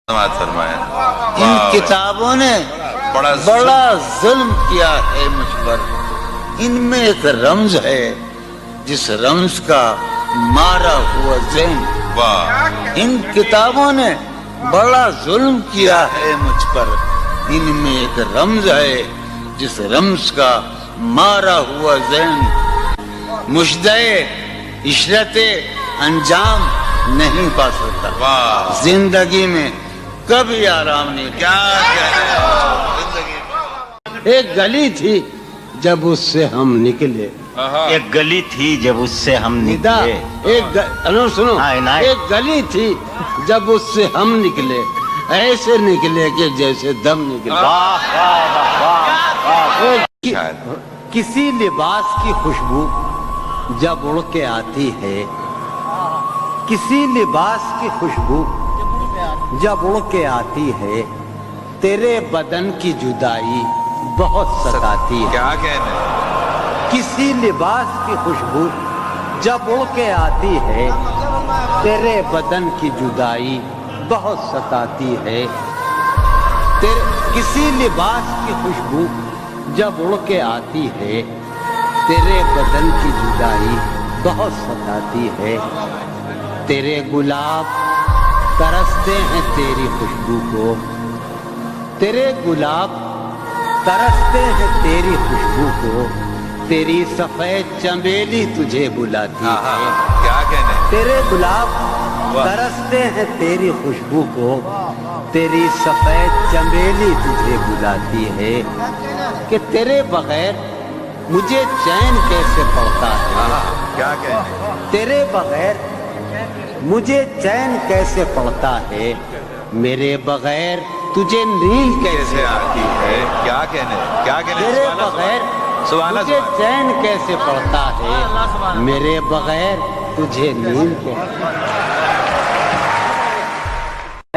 فرمایا ان کتابوں نے بڑا ظلم کیا ہے مجھ پر. ان میں ایک رمز ہے جس رمز کا مارا ہوا ذہن. ان کتابوں نے بڑا ظلم کیا ہے مجھ پر. ان میں ایک رمز ہے جس رمز کا مارا ہوا ذہن. مجدے عشرت انجام نہیں پا سکتا. زندگی میں کبھی آرام نہیں. ایک گلی تھی جب اس سے ہم نکلے. ایک گلی تھی جب اس سے ہم نکلے. سنو ایک گلی تھی جب اس سے ہم نکلے. ایسے نکلے کہ جیسے دم نکلے. کسی لباس کی خوشبو جب اڑ کے آتی ہے, کسی لباس کی خوشبو جب اڑ کے آتی ہے, تیرے بدن کی جدائی بہت ستاتی ہے. کیا کہنے. کسی لباس کی خوشبو جب اڑ کے آتی ہے, تیرے بدن کی جدائی بہت ستاتی ہے. کسی لباس کی خوشبو جب اڑ کے آتی ہے, تیرے بدن کی جدائی بہت ستاتی ہے. تیرے گلاب ترستے ہیں تیری خوشبو کو. تیرے گلاب ترستے ہیں تیری خوشبو کو. تیری سفید چمیلی تجھے بلاتی ہے. کیا کہنے. تیرے گلاب ترستے ہیں تیری خوشبو کو. تیری سفید چمیلی تجھے بلاتی ہے. کہ تیرے بغیر مجھے چین کیسے پڑتا ہے. کیا کہنے. تیرے بغیر مجھے چین کیسے پڑتا ہے. میرے بغیر تجھے نیند کیسے آتی ہے. کیا کہنے. کیا کہنے. تیرے بغیر مجھے چین کیسے پڑتا ہے. میرے بغیر تجھے نیند کیسے.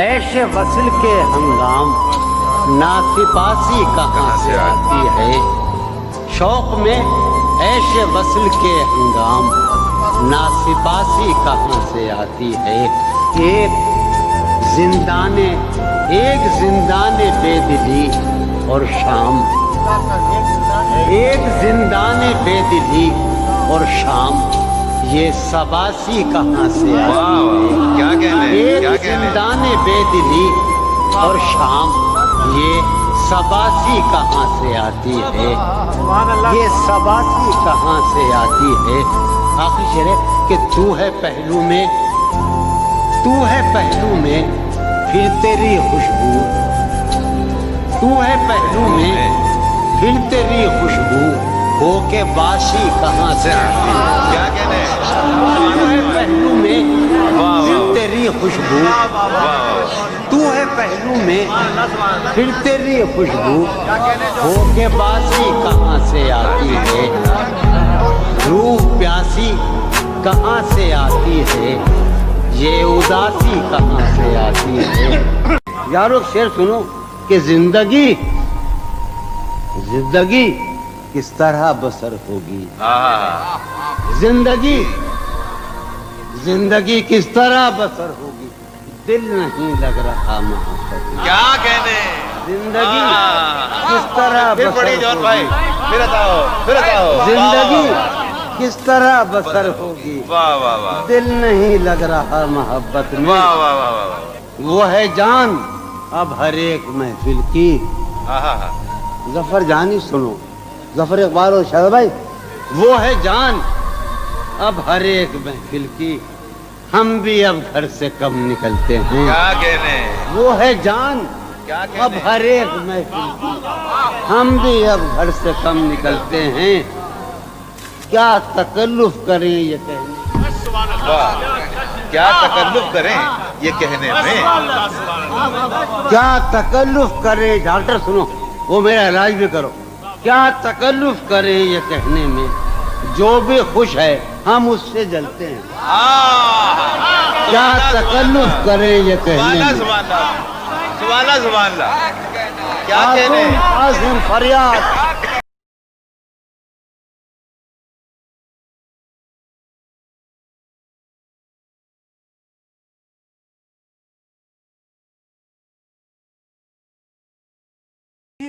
عیش وصل کے ہنگام ناسپاسی کہاں سے آتی ہے. شوق میں عیش وصل کے ہنگام ناسپاسی کہاں سے آتی ہے. ایک زندان بے دلی اور شام. ایک زندان بے دلی اور شام, یہ سباسی کہاں سے آتی ہے. کیا کہنے. ایک زندان بے دلی اور شام, یہ سباسی کہاں سے آتی ہے. یہ سباسی کہاں سے آتی ہے. آخری شعر ہے کہ تو ہے پہلو میں, تو ہے پہلو میں پھر تیری خوشبو. تو ہے پہلو میں پھر تیری خوشبو ہو کے باسی کہاں سے آتی ہے. کیا کہنے. تو ہے پہلو میں پھر تیری خوشبو. تو ہے پہلو میں پھر تیری خوشبو ہو کے باسی کہاں سے آتی ہے. روح پیاسی کہاں سے آتی ہے, یہ اداسی کہاں سے آتی ہے. یارو شعر سنو کہ زندگی کس طرح بسر ہوگی. زندگی کس طرح بسر ہوگی. دل نہیں لگ رہا محبت میں. کیا کہنے. زندگی کس طرح بسر ہوگی. پھر بتاؤ. زندگی کس طرح بسر ہوگی. واہ واہ واہ. دل نہیں لگ رہا محبت میں. واہ واہ واہ واہ. وہ ہے جان اب ہر ایک محفل کی. ظفر جانی سنو, ظفر اقبال اور شاہد بھائی. وہ ہے جان اب ہر ایک محفل کی, ہم بھی اب گھر سے کم نکلتے ہیں. کیا کہنے. وہ ہے جان اب ہر ایک محفل کی, ہم بھی اب گھر سے کم نکلتے ہیں. کیا تکلف کریں یہ کہنے. کیا تکلف کریں یہ کہنے میں. کیا تکلف کریں. ڈاکٹر سنو, وہ میرا علاج بھی کرو. کیا تکلف کریں یہ کہنے میں, جو بھی خوش ہے ہم اس سے جلتے ہیں. کیا تکلف کریں یہ کہنے میں. سبحان اللہ. کیا کہنے. عظیم فریاد.